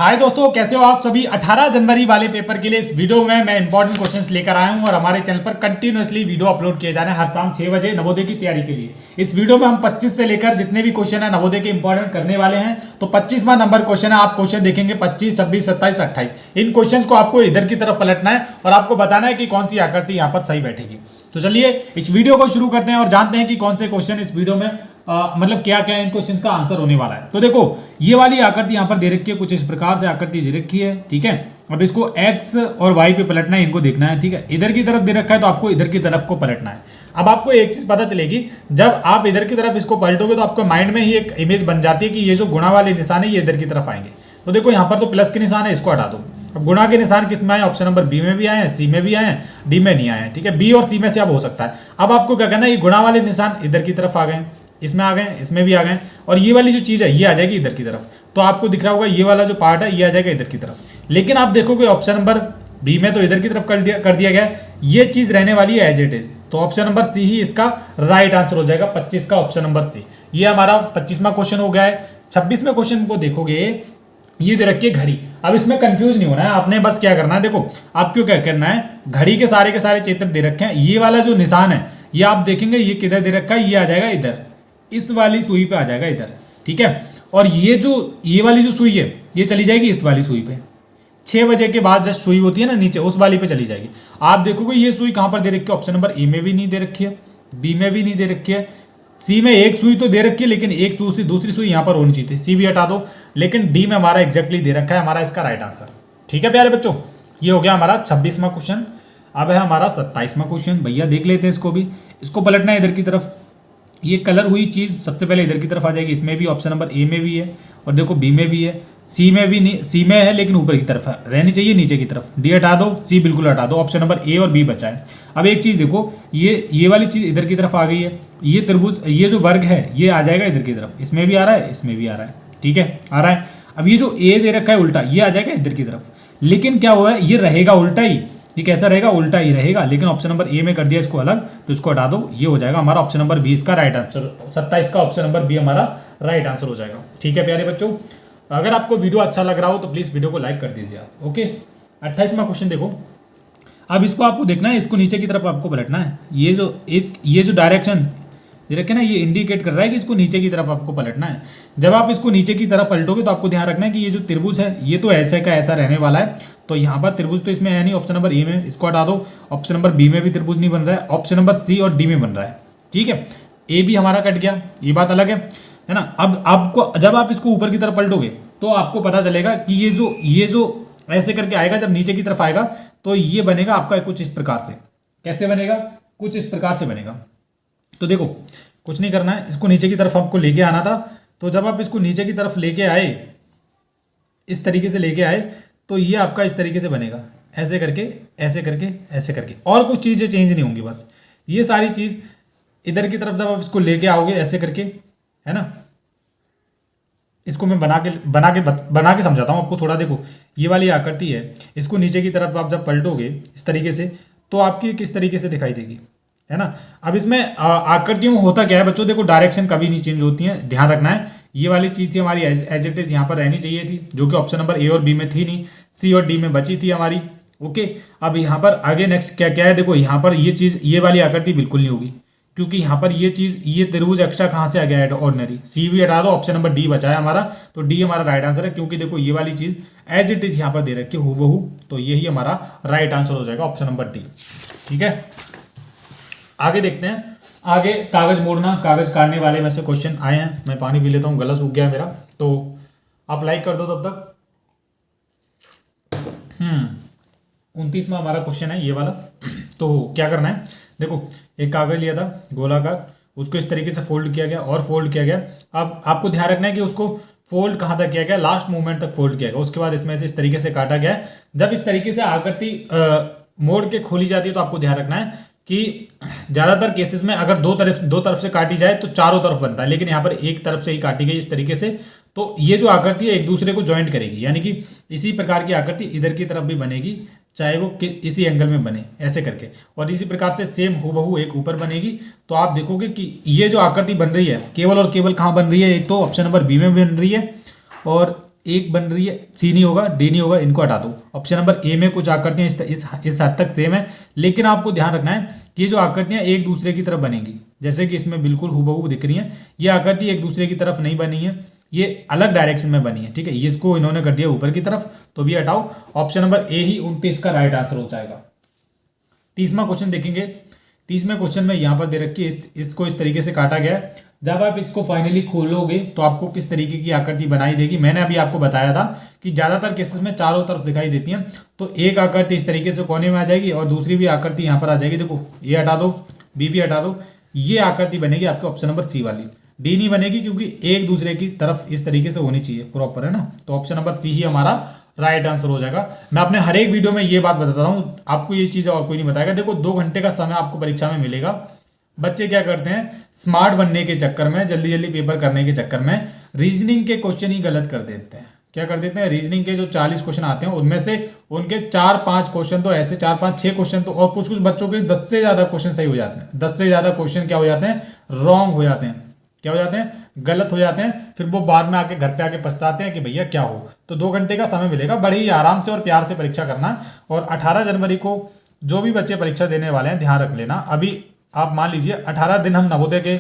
हाय दोस्तों, कैसे हो आप सभी। 18 जनवरी वाले पेपर के लिए इस वीडियो में मैं इंपॉर्टेंट क्वेश्चंस लेकर आया हूं और हमारे चैनल पर कंटिन्यूअसली वीडियो अपलोड किए जा रहे हैं हर शाम 6 बजे नवोदय की तैयारी के लिए। इस वीडियो में हम 25 से लेकर जितने भी क्वेश्चन है नवोदय के इंपॉर्टेंट करने वाले हैं। तो 25वां नंबर क्वेश्चन है, आप क्वेश्चन देखेंगे 25, 26, 27, 28। इन क्वेश्चन को आपको इधर की तरफ पलटना है और आपको बताना है कि कौन सी आकृति यहाँ पर सही बैठेगी। तो चलिए इस वीडियो को शुरू करते हैं और जानते हैं कि कौन से क्वेश्चन इस वीडियो में मतलब क्या क्या इन क्वेश्चन का आंसर होने वाला है। तो देखो, ये वाली आकृति यहाँ पर दे रखी है, कुछ इस प्रकार से आकृति दे रखी है, ठीक है। अब इसको x और y पे पलटना है, इनको देखना है, ठीक है। इधर की तरफ दे रखा है तो आपको इधर की तरफ को पलटना है। अब आपको एक चीज पता चलेगी, जब आप इधर की तरफ इसको पलटोगे तो आपको माइंड में ही एक इमेज बन जाती है कि ये जो गुणा वाले निशान है ये इधर की तरफ आएंगे। तो देखो यहाँ पर तो प्लस के निशान है, इसको हटा दो। अब गुणा के निशान किस में आए? ऑप्शन नंबर बी में भी आए हैं, सी में भी आए हैं, डी में नहीं आए हैं, ठीक है। बी और सी में से अब हो सकता है। अब आपको क्या करना है, ये गुणा वाले निशान इधर की तरफ आ गए, इसमें आ गए, इसमें भी आ गए, और ये वाली जो चीज है ये आ जाएगी इधर की तरफ। तो आपको दिख रहा होगा ये वाला जो पार्ट है ये आ जाएगा इधर की तरफ। लेकिन आप देखोगे ऑप्शन नंबर बी में तो इधर की तरफ कर दिया गया, ये चीज रहने वाली है एज इट इज। तो ऑप्शन नंबर सी ही इसका राइट आंसर हो जाएगा, 25 का ऑप्शन नंबर सी। ये हमारा 25वां क्वेश्चन हो गया है। 26वें क्वेश्चन को देखोगे, ये दे रखी है घड़ी। अब इसमें कंफ्यूज नहीं होना है, आपने बस क्या करना है, देखो आपको क्या करना है, घड़ी के सारे चित्र दे रखे हैं। ये वाला जो निशान है ये आप देखेंगे ये किधर दे रखा है, ये आ जाएगा इधर, इस वाली सुई पे आ जाएगा इधर, ठीक है। और ये वाली जो सुई है ये चली जाएगी इस वाली सुई पे। 6 बजे के बाद जब सुई होती है ना नीचे, उस वाली पे चली जाएगी। आप देखोगे ये सुई कहां पर दे रखी है, ऑप्शन नंबर ए में भी नहीं दे रखी है, बी में भी नहीं दे रखी है, सी में एक सुई तो दे रखी है लेकिन एक दूसरी सुई यहाँ पर होनी चाहिए थी, सी भी हटा दो। लेकिन डी में हमारा एग्जैक्टली दे रखा है, हमारा इसका राइट आंसर, ठीक है प्यारे बच्चों। ये हो गया हमारा 26वां क्वेश्चन। अब है हमारा 27वां क्वेश्चन। भैया देख लेते हैं इसको भी, इसको पलटना है इधर की तरफ। ये कलर हुई चीज सबसे पहले इधर की तरफ आ जाएगी, इसमें भी ऑप्शन नंबर ए में भी है और देखो बी में भी है, सी में भी नहीं, सी में है लेकिन ऊपर की तरफ है, रहनी चाहिए नीचे की तरफ। डी हटा दो, सी बिल्कुल हटा दो, ऑप्शन नंबर ए और बी बचा है। अब एक चीज देखो, ये वाली चीज इधर की तरफ आ गई है, ये त्रिभुज, ये जो वर्ग है ये आ जाएगा इधर की तरफ, इसमें भी आ रहा है, इसमें भी आ रहा है, ठीक है, आ रहा है। अब ये जो ए दे रखा है उल्टा, ये आ जाएगा इधर की तरफ। लेकिन क्या हुआ है, ये रहेगा उल्टा ही, ये कैसा रहेगा, उल्टा ही रहेगा। लेकिन ऑप्शन नंबर ए में कर दिया इसको अलग, तो इसको हटा दो, ये हो जाएगा हमारा ऑप्शन नंबर बी इसका राइट आंसर। 27 का ऑप्शन नंबर बी हमारा राइट आंसर हो जाएगा, ठीक है प्यारे बच्चों। अगर आपको वीडियो अच्छा लग रहा हो तो प्लीज वीडियो को लाइक कर दीजिए आप, ओके। 28वां क्वेश्चन देखो, अब इसको आपको देखना है, इसको नीचे की तरफ आपको पलटना है। ये जो डायरेक्शन ये रखे ना, ये इंडिकेट कर रहा है कि इसको नीचे की तरफ आपको पलटना है। जब आप इसको नीचे की तरफ पलटोगे तो आपको ध्यान रखना है कि ये जो त्रिभुज है ये तो ऐसे का ऐसा रहने वाला है। तो यहाँ पर त्रिभुज तो इसमें है नहीं, ऑप्शन नंबर ए में, इसको हटा दो। ऑप्शन नंबर बी में भी त्रिभुज नहीं बन रहा है, ऑप्शन नंबर सी और डी में बन रहा है, ठीक है। ए भी हमारा कट गया, ये बात अलग है ना। अब आपको जब आप इसको ऊपर की तरफ पलटोगे तो आपको पता चलेगा कि ये जो ऐसे करके आएगा, जब नीचे की तरफ आएगा तो ये बनेगा आपका कुछ इस प्रकार से। कैसे बनेगा? कुछ इस प्रकार से बनेगा। तो देखो कुछ नहीं करना है, इसको नीचे की तरफ आपको लेके आना था। तो जब आप इसको नीचे की तरफ लेके आए, इस तरीके से लेके आए, तो ये आपका इस तरीके से बनेगा, ऐसे करके ऐसे करके ऐसे करके, और कुछ चीजें चेंज नहीं होंगी, बस ये सारी चीज इधर की तरफ जब आप इसको लेके आओगे ऐसे करके, है ना। इसको मैं बना के समझाता हूँ आपको थोड़ा। देखो ये वाली आकृति है, इसको नीचे की तरफ आप जब पलटोगे इस तरीके से तो आपकी किस तरीके से दिखाई देगी, है ना। अब इसमें आकृतियों में होता क्या है बच्चों, देखो डायरेक्शन कभी नहीं चेंज होती है, ध्यान रखना है। ये वाली चीज थी हमारी एज इट इज यहाँ पर रहनी चाहिए थी, जो कि ऑप्शन नंबर ए और बी में थी नहीं, सी और डी में बची थी हमारी, ओके। अब यहाँ पर आगे नेक्स्ट क्या क्या है, देखो यहाँ पर ये चीज, ये वाली आकृति बिल्कुल नहीं होगी, क्योंकि यहाँ पर ये चीज, ये त्रिभुज एक्स्ट्रा कहाँ से आ गया है, ऑर्डिनरी। सी भी हटा दो, ऑप्शन नंबर डी बचा है हमारा, तो डी हमारा राइट आंसर है। क्योंकि देखो ये वाली चीज एज इट इज यहाँ पर दे रखी है हूबहू, तो यही हमारा राइट आंसर हो जाएगा, ऑप्शन नंबर डी, ठीक है। आगे देखते हैं, आगे कागज मोड़ना, कागज काटने वाले में से क्वेश्चन आए हैं। मैं पानी पी लेता हूँ, गला सूख गया मेरा, तो आप लाइक कर दो तब तक। 29वां हमारा क्वेश्चन है ये वाला। तो क्या करना है, देखो एक कागज लिया था गोलाकार, उसको इस तरीके से फोल्ड किया गया और फोल्ड किया गया। अब आपको ध्यान रखना है कि उसको फोल्ड कहाँ तक किया गया, लास्ट मूवमेंट तक फोल्ड किया गया। उसके बाद इसमें से इस तरीके से काटा गया। जब इस तरीके से आकृति मोड़ के खोली जाती है तो आपको ध्यान रखना है कि ज्यादातर केसेस में अगर दो तरफ से काटी जाए तो चारों तरफ बनता है, लेकिन यहाँ पर एक तरफ से ही काटी गई इस तरीके से। तो ये जो आकृति है एक दूसरे को ज्वाइंट करेगी, यानी कि इसी प्रकार की आकृति इधर की तरफ भी बनेगी, चाहे वो इसी एंगल में बने ऐसे करके, और इसी प्रकार से सेम हूबहू एक ऊपर बनेगी। तो आप देखोगे कि ये जो आकृति बन रही है केवल और केवल कहाँ बन रही है, एक तो ऑप्शन नंबर बी में बन रही है और एक बन रही है, सी नहीं होगा, डी नहीं होगा, इनको हटा दो। ऑप्शन नंबर ए में कुछ आकृतियां इस हद तक सेम है, लेकिन आपको ध्यान रखना है कि ये जो आकृतियां एक दूसरे की तरफ बनेंगी, जैसे कि इसमें बिल्कुल हूबहू दिख रही हैं, ये आकृति एक दूसरे की तरफ नहीं बनी है, ये अलग डायरेक्शन में बनी है, ठीक है। इसको इन्होंने कर दिया ऊपर की तरफ, तो भी हटाओ। ऑप्शन नंबर ए ही 29 का राइट आंसर हो जाएगा। 30वां क्वेश्चन देखेंगे। 30वें क्वेश्चन में यहाँ पर दे रखी है, इसको इस तरीके से काटा गया है। जब आप इसको फाइनली खोलोगे तो आपको किस तरीके की आकृति बनाई देगी। मैंने अभी आपको बताया था कि ज़्यादातर केसेस में चारों तरफ दिखाई देती हैं, तो एक आकृति इस तरीके से कोने में आ जाएगी और दूसरी भी आकृति यहाँ पर आ जाएगी। देखो ये हटा दो, बी भी हटा दो, ये आकृति बनेगी आपके ऑप्शन नंबर सी वाली। डी नहीं बनेगी क्योंकि एक दूसरे की तरफ इस तरीके से होनी चाहिए प्रॉपर, है ना। तो ऑप्शन नंबर सी ही हमारा राइट आंसर हो जाएगा। मैं अपने हर एक वीडियो में ये बात बताता हूँ, आपको ये चीज़ और कोई नहीं बताएगा। देखो 2 घंटे का समय आपको परीक्षा में मिलेगा। बच्चे क्या करते हैं, स्मार्ट बनने के चक्कर में, जल्दी जल्दी पेपर करने के चक्कर में रीजनिंग के क्वेश्चन ही गलत कर देते हैं। क्या कर देते हैं, रीजनिंग के जो 40 क्वेश्चन आते हैं उनमें से उनके 4-5 क्वेश्चन तो ऐसे, 4-5-6 क्वेश्चन तो, और कुछ कुछ बच्चों के 10 से ज़्यादा क्वेश्चन सही हो जाते हैं, 10 से ज़्यादा क्वेश्चन क्या हो जाते हैं, रॉन्ग हो जाते हैं। क्या हो जाते हैं, गलत हो जाते हैं। फिर वो बाद में आके घर पे आके पछताते हैं कि भैया क्या हो। तो 2 घंटे का समय मिलेगा, बड़े ही आराम से और प्यार से परीक्षा करना। और 18 जनवरी को जो भी बच्चे परीक्षा देने वाले हैं ध्यान रख लेना। अभी आप मान लीजिए 18 दिन हम नवोदय के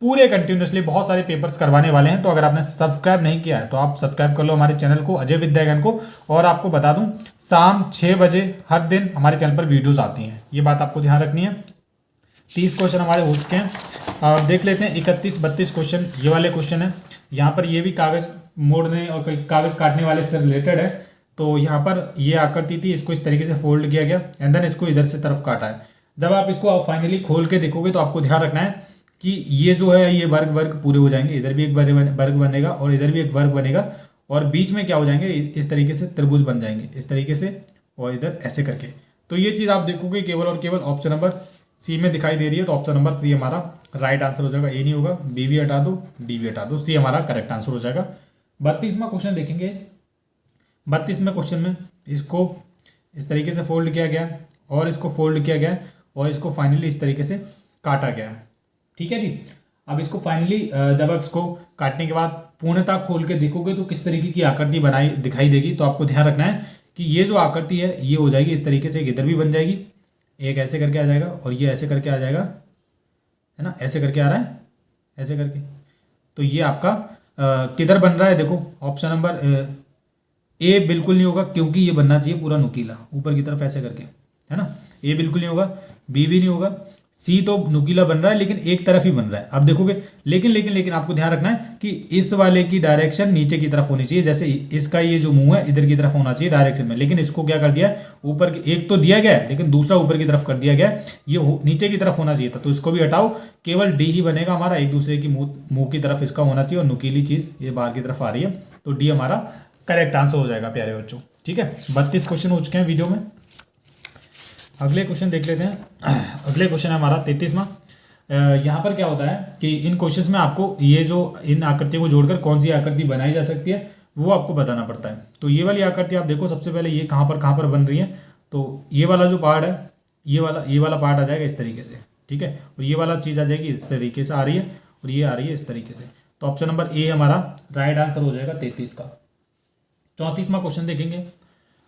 पूरे कंटिन्यूसली बहुत सारे पेपर्स करवाने वाले हैं। तो अगर आपने सब्सक्राइब नहीं किया है तो आप सब्सक्राइब कर लो हमारे चैनल को, अजय विद्यागन को। और आपको बता दूं, शाम 6 बजे हर दिन हमारे चैनल पर वीडियोस आती हैं, ये बात आपको ध्यान रखनी है। 30 क्वेश्चन हमारे हो चुके हैं। देख लेते हैं 31-32 क्वेश्चन, ये वाले क्वेश्चन है। यहाँ पर ये भी कागज़ मोड़ने और कागज़ काटने वाले से रिलेटेड है। तो यहाँ पर ये आकृति थी, इसको इस तरीके से फोल्ड किया गया एंड देन इसको इधर से तरफ काटा है। जब आप इसको फाइनली खोल के देखोगे तो आपको ध्यान रखना है कि ये जो है ये वर्ग पूरे हो जाएंगे। इधर भी एक वर्ग बनेगा और इधर भी एक वर्ग बनेगा और बीच में क्या हो जाएंगे, इस तरीके से त्रिभुज बन जाएंगे, इस तरीके से, और इधर ऐसे करके। तो ये चीज़ आप देखोगे केवल और केवल ऑप्शन नंबर सी में दिखाई दे रही है। तो ऑप्शन नंबर सी हमारा राइट आंसर हो जाएगा। ए नहीं होगा, बी भी हटा दो, डी भी हटा दो, सी हमारा करेक्ट आंसर हो जाएगा। 32वां क्वेश्चन देखेंगे। 32वें क्वेश्चन में इसको इस तरीके से फोल्ड किया गया और इसको फोल्ड किया गया और इसको फाइनली इस तरीके से काटा गया है, ठीक है जी। अब इसको फाइनली जब आप इसको काटने के बाद पूर्णतः खोल के देखोगे तो किस तरीके की आकृति बनाई दिखाई देगी। तो आपको ध्यान रखना है कि ये जो आकृति है ये हो जाएगी इस तरीके से, इधर भी बन जाएगी, एक ऐसे करके आ जाएगा और ये ऐसे करके आ जाएगा, है ना, ऐसे करके आ रहा है, ऐसे करके। तो ये आपका किधर बन रहा है, देखो ऑप्शन नंबर ए बिल्कुल नहीं होगा क्योंकि ये बनना चाहिए पूरा नुकीला ऊपर की तरफ ऐसे करके, है ना। ए बिल्कुल नहीं होगा, बी भी नहीं होगा, सी तो नुकीला बन रहा है लेकिन एक तरफ ही बन रहा है। अब देखोगे लेकिन आपको ध्यान रखना है कि इस वाले की डायरेक्शन नीचे की तरफ होनी चाहिए। जैसे इसका ये जो मुंह है इधर की तरफ होना चाहिए डायरेक्शन में, लेकिन इसको क्या कर दिया, ऊपर की, एक तो दिया गया है लेकिन दूसरा ऊपर की तरफ कर दिया गया, ये नीचे की तरफ होना चाहिए था। तो इसको भी हटाओ, केवल डी ही बनेगा हमारा, एक दूसरे की मुंह की तरफ इसका होना चाहिए और नुकीली चीज ये बाहर की तरफ आ रही है। तो डी हमारा करेक्ट आंसर हो जाएगा प्यारे बच्चों, ठीक है। 32 क्वेश्चन हो चुके हैं वीडियो में। अगले क्वेश्चन देख लेते हैं। अगले क्वेश्चन है हमारा 33वां। यहाँ पर क्या होता है कि इन क्वेश्चंस में आपको ये जो इन आकृतियों को जोड़कर कौन सी आकृति बनाई जा सकती है वो आपको बताना पड़ता है। तो ये वाली आकृति आप देखो, सबसे पहले ये कहाँ पर बन रही है। तो ये वाला जो पार्ट है, ये वाला पार्ट आ जाएगा इस तरीके से, ठीक है। और ये वाला चीज़ आ जाएगी इस तरीके से आ रही है और ये आ रही है इस तरीके से। तो ऑप्शन नंबर ए हमारा राइट आंसर हो जाएगा 33 का। 34वां क्वेश्चन देखेंगे।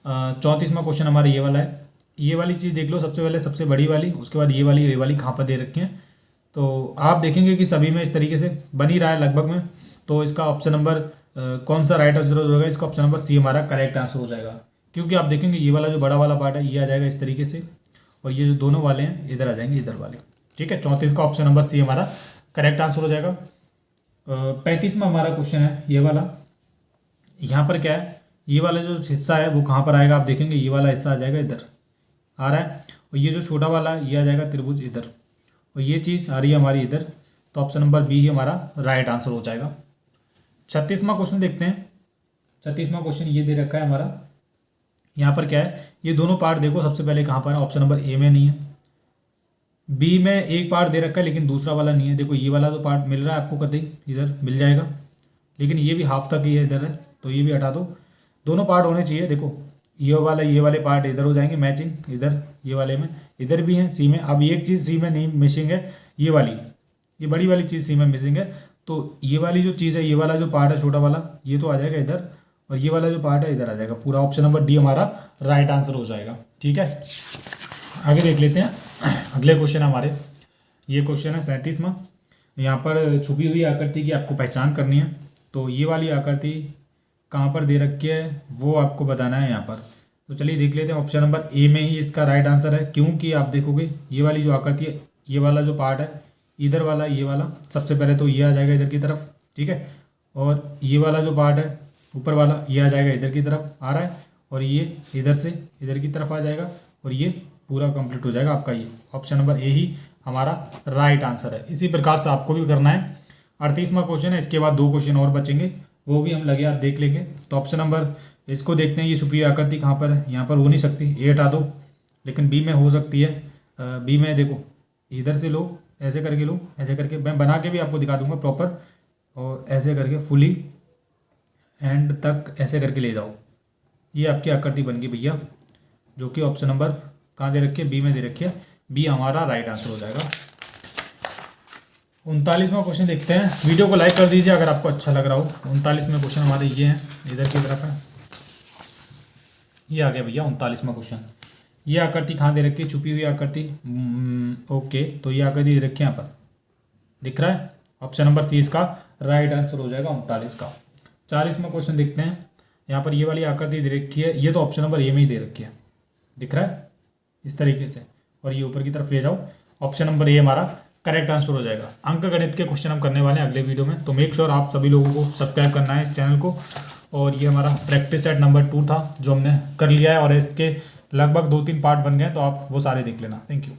34वां क्वेश्चन हमारा ये वाला है। ये वाली चीज़ देख लो, सबसे पहले सबसे बड़ी वाली, उसके बाद ये वाली कहाँ पर दे रखी है। तो आप देखेंगे कि सभी में इस तरीके से बन ही रहा है लगभग में। तो इसका ऑप्शन नंबर कौन सा राइट आंसर होगा, इसका ऑप्शन नंबर सी हमारा करेक्ट आंसर हो जाएगा। क्योंकि आप देखेंगे ये वाला जो बड़ा वाला पार्ट है ये आ जाएगा इस तरीके से और ये जो दोनों वाले हैं इधर आ जाएंगे, इधर वाले, ठीक है। 34 का ऑप्शन नंबर सी हमारा करेक्ट आंसर हो जाएगा। 35वां हमारा क्वेश्चन है ये वाला। यहाँ पर क्या है, ये वाला जो हिस्सा है वो कहाँ पर आएगा, आप देखेंगे ये वाला हिस्सा आ जाएगा इधर आ रहा है और ये जो छोटा वाला है ये आ जाएगा त्रिभुज इधर और ये चीज़ आ रही है हमारी इधर। तो ऑप्शन नंबर बी ही हमारा राइट आंसर हो जाएगा। 36वां क्वेश्चन देखते हैं। 36वां क्वेश्चन ये दे रखा है हमारा। यहाँ पर क्या है, ये दोनों पार्ट देखो, सबसे पहले कहाँ पर है, ऑप्शन नंबर ए में नहीं है, बी में एक पार्ट दे रखा है लेकिन दूसरा वाला नहीं है। देखो ये वाला जो पार्ट मिल रहा है आपको कतई इधर मिल जाएगा, लेकिन ये भी हाफ तक ही है इधर है, तो ये भी हटा दो। दोनों पार्ट होने चाहिए, देखो ये वाले पार्ट इधर हो जाएंगे मैचिंग, इधर ये वाले में, इधर भी है सी में। अब एक चीज़ सी में नहीं मिसिंग है, ये बड़ी वाली चीज़ सी में मिसिंग है। तो ये वाली जो चीज़ है, ये वाला जो पार्ट है छोटा वाला, ये तो आ जाएगा इधर और ये वाला जो पार्ट है इधर आ जाएगा। पूरा ऑप्शन नंबर डी हमारा राइट आंसर हो जाएगा। ठीक है, आगे देख लेते हैं। अगले क्वेश्चन हमारे, ये क्वेश्चन है 37वां। यहाँ पर छुपी हुई आकृति की आपको पहचान करनी है। तो ये वाली आकृति कहाँ पर दे रखी है वो आपको बताना है यहाँ पर। तो चलिए देख लेते हैं। ऑप्शन नंबर ए में ही इसका राइट आंसर है, क्योंकि आप देखोगे ये वाली जो आकृति है, ये वाला जो पार्ट है इधर वाला, ये वाला सबसे पहले तो ये आ जाएगा इधर की तरफ। ठीक है, और ये वाला जो पार्ट है ऊपर वाला, ये आ जाएगा इधर की तरफ आ रहा है, और ये इधर से इधर की तरफ आ जाएगा, और ये पूरा कंप्लीट हो जाएगा आपका। ये ऑप्शन नंबर ए ही हमारा राइट आंसर है। इसी प्रकार से आपको भी करना है। 38वां क्वेश्चन है, इसके बाद 2 क्वेश्चन और बचेंगे, वो भी हम लगे आप देख लेंगे। तो ऑप्शन नंबर, इसको देखते हैं। ये छुपी हुई आकृति कहाँ पर है, यहाँ पर हो नहीं सकती, ए हटा दो, लेकिन बी में हो सकती है। बी में देखो, इधर से लो, ऐसे करके लो, ऐसे करके मैं बना के भी आपको दिखा दूंगा प्रॉपर, और ऐसे करके फुली एंड तक ऐसे करके ले जाओ। ये आपकी आकृति बन गई भैया, जो कि ऑप्शन नंबर कहाँ दे रखी है, बी में दे रखी है। बी हमारा राइट आंसर हो जाएगा। 39वां क्वेश्चन देखते हैं। वीडियो को लाइक कर दीजिए अगर आपको अच्छा लग रहा हो। 39वां क्वेश्चन हमारे ये हैं, इधर की तरफ है, ये आ गया भैया 39वां क्वेश्चन। ये आकृति कहाँ दे रखी है, छुपी हुई आकृति। ओके, तो ये आकृति दे रखी है यहाँ पर, दिख रहा है। ऑप्शन नंबर सी इसका राइट आंसर हो जाएगा 39 का। 40वां क्वेश्चन देखते हैं। यहाँ पर ये वाली आकृति दे रखी है, ये तो ऑप्शन नंबर ए में ही दे रखी है, दिख रहा है इस तरीके से, और ये ऊपर की तरफ ले जाओ। ऑप्शन नंबर ए हमारा करेक्ट आंसर हो जाएगा। अंक गणित के क्वेश्चन हम करने वाले हैं अगले वीडियो में, तो मेक श्योर आप सभी लोगों को सब्सक्राइब करना है इस चैनल को। और ये हमारा प्रैक्टिस सेट नंबर 2 था जो हमने कर लिया है, और इसके लगभग 2-3 पार्ट बन गए, तो आप वो सारे देख लेना। Thank you.